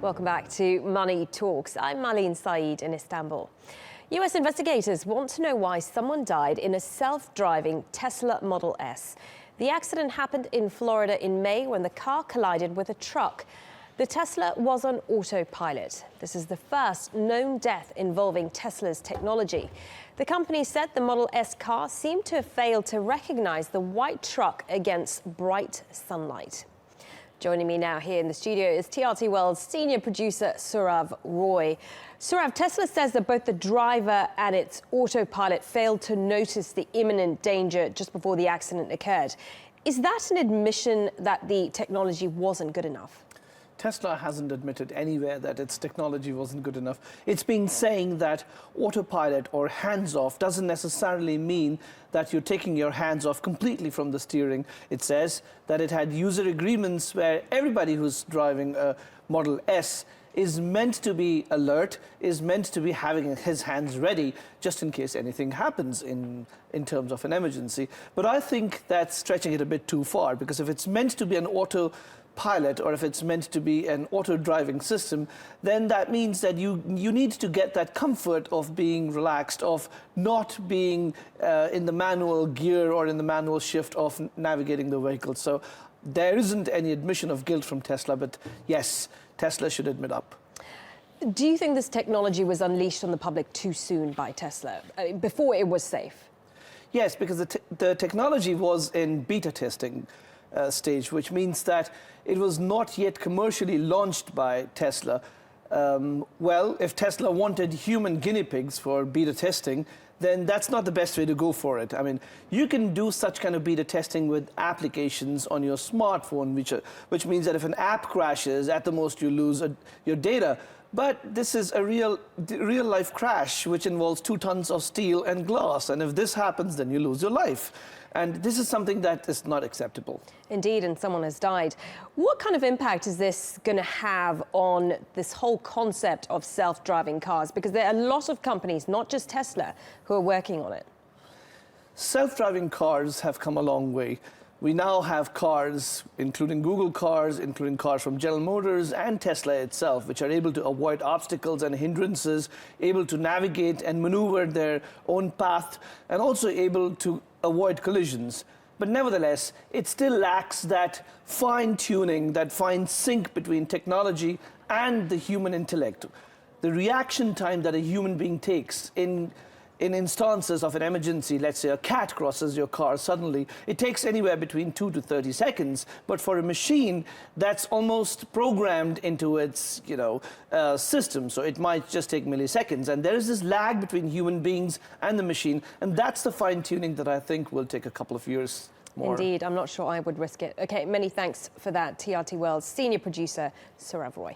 Welcome back to Money Talks. I'm Maleen Saeed in Istanbul. US investigators want to know why someone died in a self-driving Tesla Model S. The accident happened in Florida in May when the car collided with a truck. The Tesla was on autopilot. This is the first known death involving Tesla's technology. The company said the Model S car seemed to have failed to recognize the white truck against bright sunlight. Joining me now here in the studio is TRT World's senior producer, Sourav Roy. Sourav, Tesla says that both the driver and its autopilot failed to notice the imminent danger just before the accident occurred. Is that an admission that the technology wasn't good enough? Tesla hasn't admitted anywhere that its technology wasn't good enough. It's been saying that autopilot or hands-off doesn't necessarily mean that you're taking your hands off completely from the steering. It says that it had user agreements where everybody who's driving a Model S is meant to be alert, is meant to be having his hands ready just in case anything happens in terms of an emergency. But I think that's stretching it a bit too far, because if it's meant to be an autopilot or if it's meant to be an auto-driving system, then that means that you need to get that comfort of being relaxed, of not being in the manual gear or in the manual shift of navigating the vehicle. So there isn't any admission of guilt from Tesla, but yes, Tesla should admit up. Do you think this technology was unleashed on the public too soon by Tesla, before it was safe? Yes, because the technology was in beta testing stage, which means that it was not yet commercially launched by Tesla. Well, if Tesla wanted human guinea pigs for beta testing, then that's not the best way to go for it. I mean, you can do such kind of beta testing with applications on your smartphone, which means that if an app crashes, at the most you lose your data. But this is a real life crash, which involves 2 tons of steel and glass. And if this happens, then you lose your life. And this is something that is not acceptable. Indeed, and someone has died. What kind of impact is this going to have on this whole concept of self-driving cars? Because there are a lot of companies, not just Tesla, who are working on it. Self-driving cars have come a long way. We now have cars, including Google cars, including cars from General Motors and Tesla itself, which are able to avoid obstacles and hindrances, able to navigate and maneuver their own path, and also able to avoid collisions. But nevertheless, it still lacks that fine-tuning, that fine sync between technology and the human intellect. The reaction time that a human being takes in instances of an emergency, let's say a cat crosses your car suddenly, it takes anywhere between 2 to 30 seconds. But for a machine, that's almost programmed into its system. So it might just take milliseconds. And there is this lag between human beings and the machine. And that's the fine-tuning that I think will take a couple of years more. Indeed, I'm not sure I would risk it. OK, many thanks for that, TRT World's senior producer, Sourav Roy.